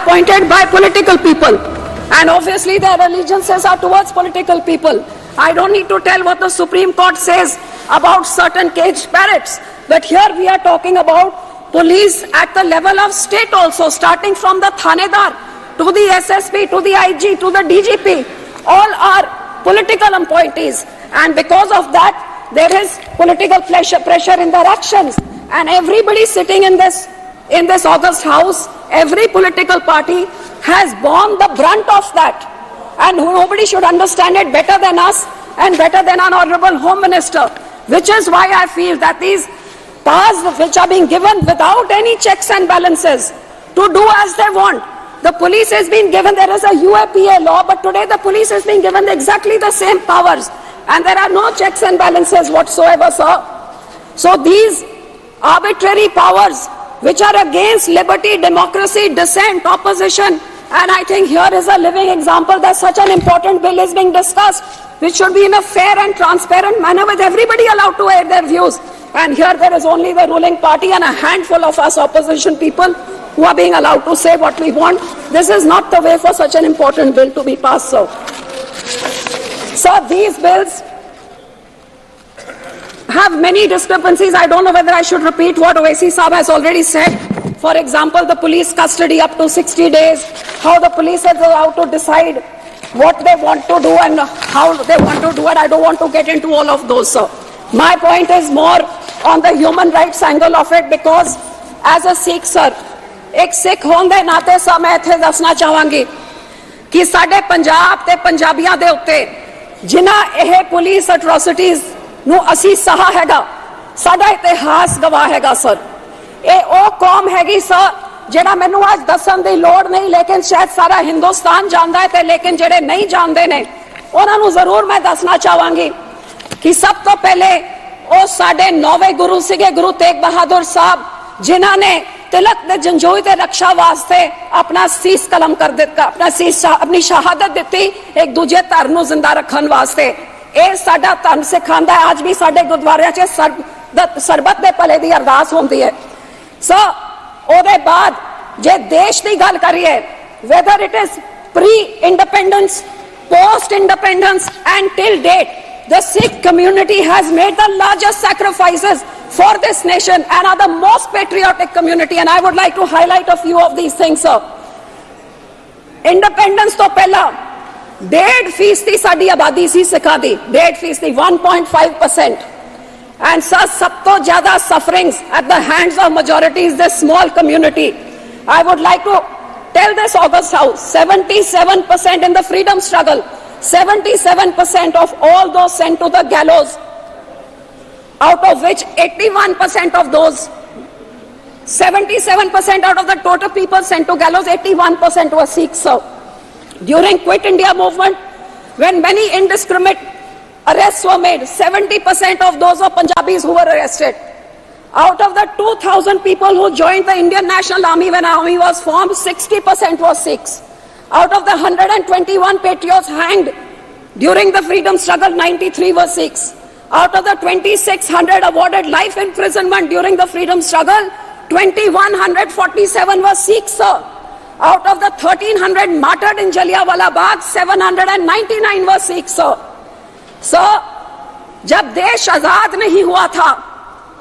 appointed by political people. And obviously their allegiances are towards political people. I don't need to tell what the Supreme Court says about certain caged parrots. But here we are talking about police at the level of state also, starting from the Thanedar to the SSP, to the IG, to the DGP. All are political appointees. And because of that, there is political pressure in their actions. And everybody sitting in this August House, every political party has borne the brunt of that. And nobody should understand it better than us and better than our Honorable Home Minister. Which is why I feel that these powers which are being given without any checks and balances to do as they want. The police has been given, there is a UAPA law, but today the police is being given exactly the same powers. And there are no checks and balances whatsoever, sir. So these arbitrary powers which are against liberty, democracy, dissent, opposition, and I think here is a living example that such an important bill is being discussed, which should be in a fair and transparent manner with everybody allowed to air their views. And here there is only the ruling party and a handful of us opposition people who are being allowed to say what we want. This is not the way for such an important bill to be passed, sir. Sir, these bills have many discrepancies. I don't know whether I should repeat what Owaisi Saab has already said. For example, the police custody up to 60 days, how the police are allowed to decide what they want to do and how they want to do it. I don't want to get into all of those, sir. My point is more on the human rights angle of it, because as a Sikh, sir, एक सिख होने दे नाते सा मैं इत्थे दसना चाहांगी कि साडे पंजाब ते पंजाबियां दे उत्ते जिन्हां यह पुलिस एट्रोसिटीज ਨੂੰ ਅਸੀਂ ਸਹਾ ਹੈਗਾ, ਸਾਡਾ ਇਤਿਹਾਸ ਗਵਾਹ ਹੈਗਾ ਸਰ। ਇਹ ਉਹ ਕੌਮ ਹੈਗੀ ਸਰ ਜਿਹੜਾ ਮੈਨੂੰ ਅੱਜ ਦੱਸਣ ਦੀ ਲੋੜ ਨਹੀਂ, ਲੇਕਿਨ ਸ਼ਾਇਦ ਸਾਰਾ ਹਿੰਦੁਸਤਾਨ ਜਾਣਦਾ ਹੈ ਤੇ ਲੇਕਿਨ ਜਿਹੜੇ ਨਹੀਂ ਜਾਣਦੇ ਨੇ ਉਹਨਾਂ ਨੂੰ ਜ਼ਰੂਰ ਮੈਂ ਦੱਸਣਾ ਚਾਹਾਂਗੀ ਕਿ ਸਭ ਤੋਂ ਪਹਿਲੇ ਉਹ ਸਾਡੇ ਨੌਵੇਂ ਗੁਰੂ ਸੀਗੇ, ਗੁਰੂ ਤੇਗ ਬਹਾਦਰ ਸਾਹਿਬ, ਜਿਨ੍ਹਾਂ ਨੇ तिलक ने जंजोई ते रक्षा वास्ते अपना सीस कलम कर दिता, अपनी शहादत दी एक दूजे धर्म नूं जिंदा रखने वास्ते। ਇਹ ਸਾਡਾ ਧਰਮ ਸਿਖਾਉਂਦਾ ਹੈ। ਅੱਜ ਵੀ ਸਾਡੇ ਗੁਰਦੁਆਰਿਆਂ 'ਚ ਸਰਬੱਤ ਦੇ ਭਲੇ ਦੀ ਅਰਦਾਸ ਹੁੰਦੀ ਹੈ। ਸੋ ਉਹਦੇ ਬਾਅਦ ਜੇ ਦੇਸ਼ ਦੀ ਗੱਲ ਕਰੀਏ, whether it is pre-independence, post-independence and till date, the Sikh community has made the largest sacrifices for this nation and are the most patriotic community. And I would like to highlight a few of these things, sir. Independence ਤੋਂ ਪਹਿਲਾਂ 1.5% ਸਾਡੀ ਆਬਾਦੀ ਸੀ ਸਿੱਖਾਂ ਦੀ, 1.5%, 1.5%. And sir, ਸਭ ਤੋਂ ਜ਼ਿਆਦਾ sufferings at the hands of majorities, this small community. I would like to tell this August House, 77% in the freedom struggle, 77% of all those sent to the gallows, out of which 81% of those, 77% out of the total people sent to gallows, 81% were Sikhs, sir. During Quit India movement, when many indiscriminate arrests were made, 70% of those were Punjabis who were arrested. Out of the 2,000 people who joined the Indian National Army when army was formed, 60% were Sikhs. Out of the 121 patriots hanged during the freedom struggle, 93 were Sikhs. Out of the 2,600 awarded life imprisonment during the freedom struggle, 2,147 were Sikhs, sir. Out of the 1,300 martyred in Jallianwala Bagh, 799 were Sikhs, sir. So, जब देश आजाद नहीं हुआ था,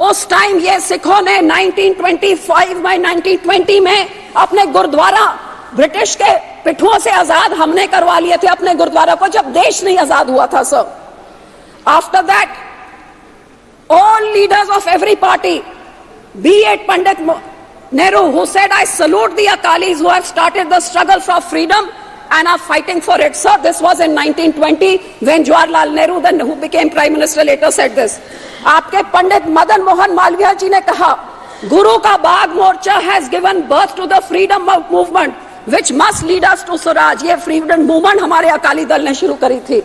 उस time ये सिखों ने 1925 में, 1920 में अपने गुरुद्वारा ब्रिटिश के पिठुओं से आजाद हमने करवा लिए थे अपने गुरुद्वारा को, जब देश नहीं आजाद हुआ था, sir. After that, all leaders of every party, be it Pandit Nehru, who said, I salute the Akalis who have started the struggle for freedom and are fighting for it. Sir, this was in 1920 when Jawaharlal Nehru, then who became Prime Minister, later said this. आपके पंडित मदन मोहन मालवीय जी ने कहा, गुरु का बाग मोर्चा has given birth to the freedom movement which must lead us to Swaraj. ये freedom movement हमारे अकाली दल ने शुरू करी थी.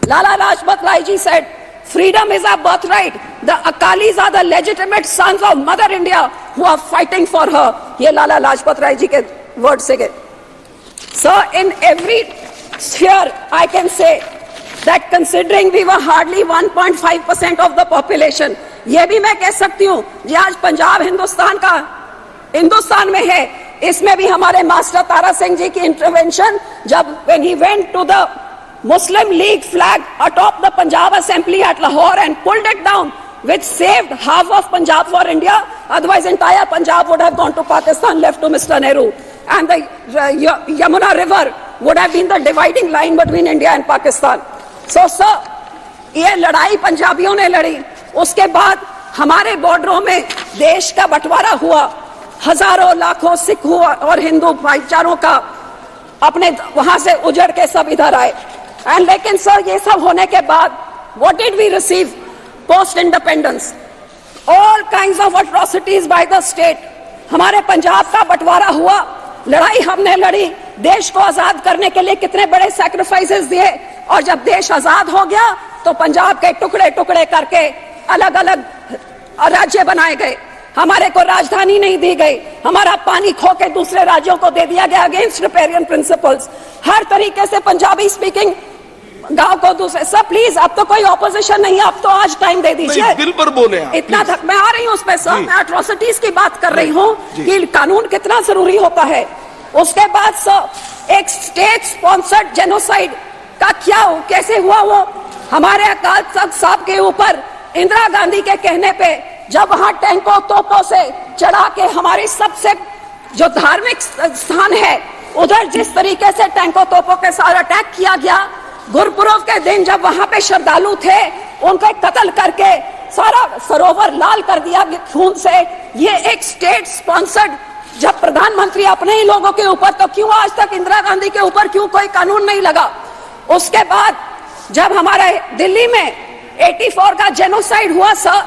Lala Lajpat Rai ji said, freedom is our birthright. The Akalis are the legitimate sons of Mother India who are fighting for her. ये Lala Lajpat Rai ji के word से गए. So in every sphere, I can say that considering we were hardly 1.5% of the population, ये भी मैं कह सकती हूँ, ये आज पंजाब हिंदुस्तान में है, इसमें भी हमारे मास्टर तारा सिंह जी की इंटरवेंशन, जब when he went to the Muslim League flag atop the Punjab Assembly at Lahore and pulled it down, which saved half of Punjab for India. Otherwise, entire Punjab would have gone to Pakistan, left to Mr. Nehru. And the Yamuna River would have been the dividing line between India and Pakistan. So, sir, ये लड़ाई पंजाबियों ने लड़ी, उसके बाद हमारे बॉर्डरों में देश का बंटवारा हुआ, हजारों लाखों सिख और हिंदू भाईचारों का अपने वहां से उजड़ के सब इधर आए। एंड लेकिन सर ये सब होने के बाद what did we receive post independence? All kinds of atrocities by the state. हमारे पंजाब का बंटवारा हुआ, लड़ाई हमने लड़ी, देश को आजाद करने के लिए कितने बड़े सैक्रिफाइसेस दिए, और जब देश आजाद हो गया तो पंजाब के टुकड़े टुकड़े करके अलग अलग राज्य बनाए गए, हमारे को राजधानी नहीं दी गई, हमारा पानी खो के दूसरे राज्यों को दे दिया गया अगेंस्ट रिपेरियन प्रिंसिपल्स। हर तरीके से पंजाबी स्पीकिंग गांव को दूसरे। सर प्लीज, अब तो कोई ऑपोजिशन नहीं है, अब तो आज टाइम दे दीजिए। दिल पर बोले आप, इतना तक मैं आ रही हूँ उस पर सर, मैं एट्रोसिटीज की बात कर रही हूँ कि कानून कितना जरूरी होता है। उसके बाद सर एक स्टेट स्पॉन्सर्ड जेनोसाइड का क्या कैसे हुआ? वो हमारे अकाल तख्त साहब के ऊपर इंदिरा गांधी के कहने पे जब वहां टैंकों तोपों से चढ़ा के हमारी सबसे जो धार्मिक स्थान है उधर जिस तरीके से टैंकों तोपों के साथ अटैक किया गया, गुरपुरब के दिन जब वहां पे श्रद्धालु थे उनका कत्ल करके सारा सरोवर लाल कर दिया खून से। ये एक स्टेट स्पॉन्सर्ड, जब प्रधानमंत्री अपने ही लोगों के ऊपर, तो क्यों आज तक इंदिरा गांधी के ऊपर क्यों कोई कानून नहीं लगा? उसके बाद जब हमारे दिल्ली में 84 का जेनोसाइड हुआ सर,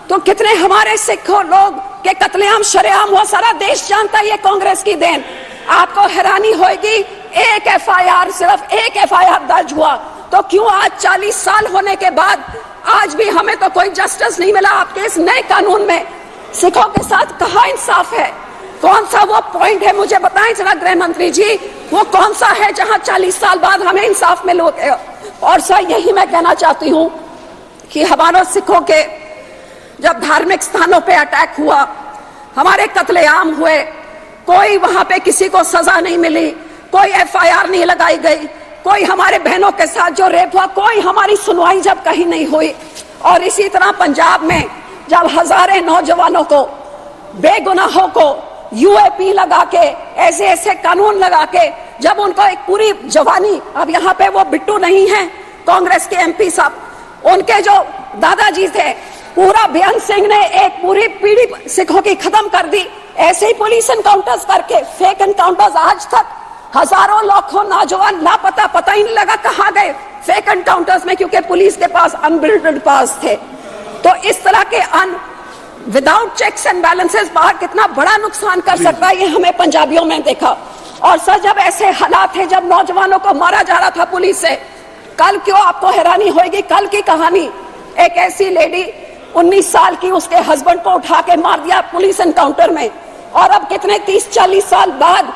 तो कितने हमारे सिखों लोग के कत्लेआम शरेआम हुआ, सारा देश जानता है ये कांग्रेस की देन। आपको हैरानी होगी, एक एफआईआर, सिर्फ एक एफआईआर दर्ज हुआ, तो क्यों आज 40 साल होने के बाद आज भी हमें तो कोई जस्टिस नहीं मिला? आपके इस नए कानून में सिखों के साथ कहाँ इंसाफ है? कौन सा वो पॉइंट है, मुझे बताएं जरा गृह मंत्री जी, वो कौन सा है जहां 40 साल बाद हमें इंसाफ मिले? और सर यही मैं कहना चाहती हूं कि हमारे सिखों के जब धार्मिक स्थानों पे अटैक हुआ, हमारे कत्लेआम हुए, कोई वहां पे किसी को सजा नहीं मिली, कोई एफआईआर नहीं लगाई गई, कोई हमारे बहनों के साथ जो रेप हुआ कोई हमारी सुनवाई जब कहीं नहीं हुई। और इसी तरह पंजाब में जब हजारों नौजवानों को, बेगुनाहों को यूएपी लगा के, ऐसे ऐसे कानून लगा के, जब उनको एक पूरी जवानी, अब यहाँ पे वो बिट्टू नहीं है कांग्रेस के एमपी साहब, उनके जो दादाजी थे, पूरा बेअंत सिंह ने एक पूरी पीढ़ी सिखों की खत्म कर दी। ऐसे ही पुलिस एनकाउंटर्स करके, फेक एनकाउंटर्स, आज तक हजारों लाखों नौजवान लापता, पता ही नहीं लगा कहाँ गए फेक एनकाउंटर्स में, क्योंकि पुलिस के पास अनबिल्डेड पास थे। तो इस तरह के विदाउट चेक्स एंड बैलेंसेस बाहर कितना बड़ा नुकसान कर सकता है, ये हमें पंजाबियों में देखा। और सर जब ऐसे हालात थे, जब नौजवानों को मारा जा रहा था पुलिस से, कल क्यों आपको हैरानी होगी, कल की कहानी, एक ऐसी लेडी 19 साल की, उसके हस्बैंड को उठा के मार दिया पुलिस एनकाउंटर में। और अब कितने 30-40 साल बाद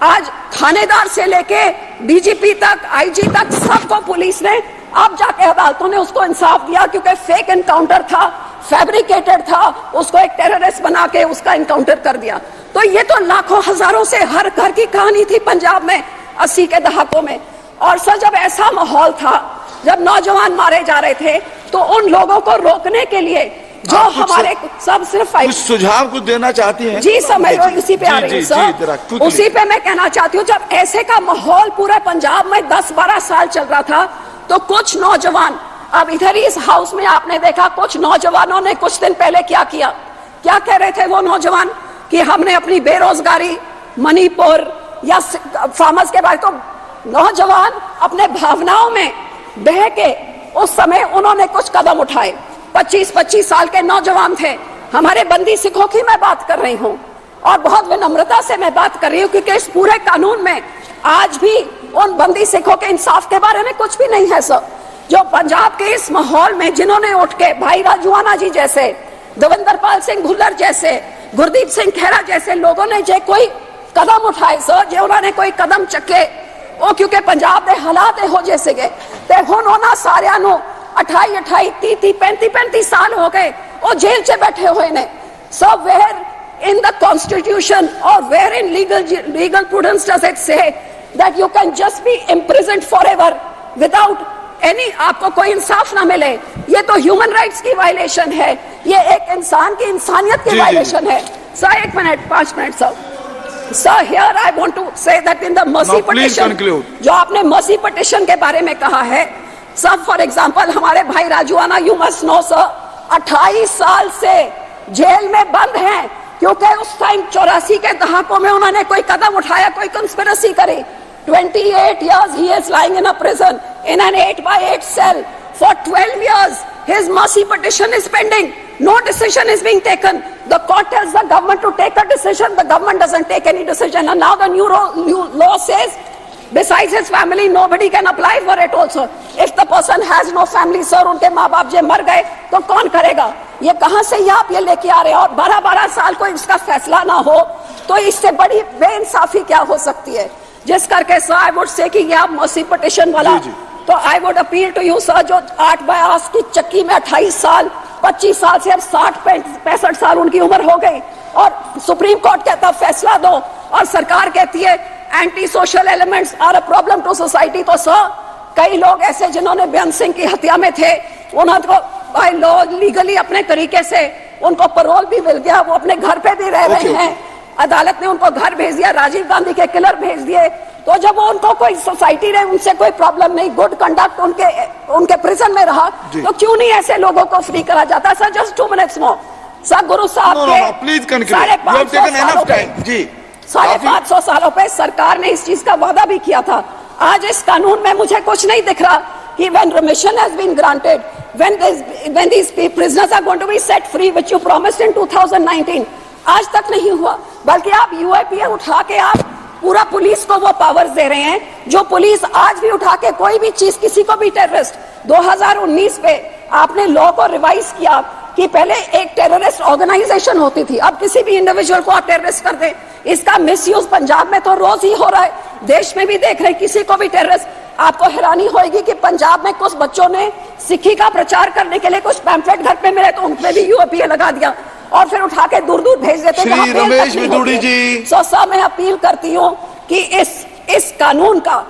आज थानेदार से लेके डीजीपी तक, आईजी तक, सबको पुलिस ने अब जाके अदालतों ने उसको इंसाफ दिया, क्योंकि फेक एनकाउंटर था, फैब्रिकेटेड था, उसको एक टेररिस्ट बना के उसका एनकाउंटर कर दिया। तो ये तो लाखों हजारों से हर घर की कहानी थी पंजाब में 80 के दहाकों में। और सर जब ऐसा माहौल था, जब नौजवान मारे जा रहे थे, तो उन लोगों को रोकने के लिए जो हमारे सब सिर्फ कुछ सुझाव कुछ देना चाहती हैं? जी सर, मैं इसी पे आ रही हूँ सर, उसी पे मैं कहना चाहती हूँ। जब ऐसे का माहौल पूरे पंजाब में 10-12 साल चल रहा था, तो कुछ नौजवान, अब इधर ही इस हाउस में आपने देखा कुछ नौजवानों ने कुछ दिन पहले क्या किया, क्या कह रहे थे वो नौजवान कि हमने अपनी बेरोजगारी, मणिपुर या फार्मर्स के बारे, तो नौजवान अपने भावनाओं में बह के उस समय उन्होंने कुछ कदम उठाए। 25-25 साल के नौजवान थे, हमारे बंदी सिखों की मैं बात कर रही हूँ, और बहुत विनम्रता से मैं बात कर रही हूँ, क्योंकि इस पूरे कानून में आज भी उन बंदी सिखों के इंसाफ के बारे में कुछ भी नहीं है सर। जो पंजाब के इस माहौल में जिन्होंने उठ के, भाई राजूआना जी जैसे, देवेंद्र पाल सिंह भुल्लर जैसे, गुरदीप सिंह खेरा जैसे लोगों ने जो कोई कदम उठाए सर, जो उन्होंने कोई कदम चके, वो क्योंकि पंजाब के हालात हो जैसे गए, ते हुण सारिया 28-28, 30-35 साल हो गए वो जेल च बैठे हुए ने। So where in the constitution or where in legal prudence does it say that you can just be imprisoned forever without any, आपको कोई इंसाफ ना मिले? ये तो ह्यूमन राइट्स की वायलेशन है, ये एक इंसान की इंसानियत की वायलेशन है। Sir 1 minute 5 minute sir. Sir, here I want to say that in the mercy Now, please petition, conclude. जो आपने mercy petition के बारे में कहा है, sir, for example, हमारे भाई राजूआना, you must know, sir, 28 साल से जेल में बंद हैं, क्योंकि उस टाइम 84 के दहाकों में उन्होंने कोई कदम उठाया, कोई कंस्पिरेसी करी। 28 years he is lying in a prison in an 8x8 cell. For 12 years, his mercy petition is pending. No decision is being taken. The court tells the government to take a decision. The government doesn't take any decision. And now the new law says, besides his family, nobody can apply for it also. If the person has no family, sir, उनके माँ बाप जे मर गए, तो कौन करेगा? ये कहाँ से ये आप ये लेके आ रहे हैं? और 12-12 साल कोई इसका फैसला ना हो, तो इससे बड़ी बेइंसाफी क्या हो सकती है? जिस करके सर, I would say कि ये आप mercy petition वाला, तो I would appeal to you, sir, जो 8/8 की चक्की में 28 साल, 25 साल से अब 60-65 साल उनकी उम्र हो गई, और सुप्रीम कोर्ट कहता फैसला दो, और सरकार कहती है anti social elements are a problem to society. तो सर, कई लोग ऐसे जिन्होंने बेअंत सिंह की हत्या में थे, उनको बाय लॉ लीगली अपने तरीके से उनको पैरोल भी मिल गया, वो अपने घर पे भी रह रहे हैं, अदालत ने उनको घर भेज दिया, राजीव गांधी के किलर भेज दिए। तो जब उनको कोई सोसाइटी ने उनसे कोई प्रॉब्लम नहीं, गुड कंडक्ट उनके प्रिजन में रहा, तो क्यों नहीं ऐसे लोगों को फ्री करा जाता? Sir just 2 minutes more। Sir गुरु साहब के 550 सालों पे सरकार ने इस चीज का वादा भी किया था। आज इस कानून में मुझे कुछ नहीं दिख रहा कि when remission has been granted, when these prisoners are going to be set free, which you promised in 2019, आज तक नहीं हुआ। बल्कि आप यूएपीए उठा के आप पूरा पुलिस को वो पावर्स दे रहे हैं, जो पुलिस आज भी उठा के कोई भी चीज, किसी को भी टेररिस्ट, 2019 पे आपने लॉ को रिवाइज किया कि पहले एक टेररिस्ट ऑर्गेनाइजेशन होती थी, अब किसी भी इंडिविजुअल को आप टेररिस्ट कर दें। इसका मिसयूज पंजाब में तो रोज ही हो रहा है, देश में भी देख रहे हैं, किसी को भी टेररिस्ट। आपको हैरानी होगी कि पंजाब में कुछ बच्चों ने सिक्खी का प्रचार करने के लिए कुछ पैम्फलेट घर पे मिले, तो उनपे भी यूएपीए लगा दिया और फिर उठा के दूर दूर भेज देते। श्री रमेश विदुड़ी जी, सर मैं अपील करती हूँ कि इस कानून का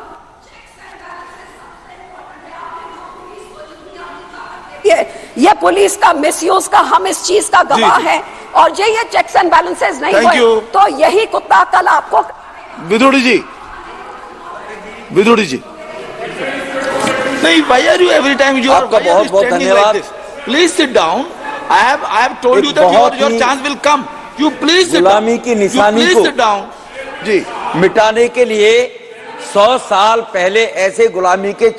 ये पुलिस का मिसयूज का हम इस चीज का गवाह है, और ये चेक्स एंड बैलेंसेस नहीं हुए, तो यही कुत्ता कल आपको। विदुड़ी जी, नहीं, why are you every time you are standing like this? Please sit down. I have told you that your chance will come. You please sit down. गुलामी की निशानी को sit down. जी, मिटाने के लिए 100 साल पहले ऐसे गुलामी के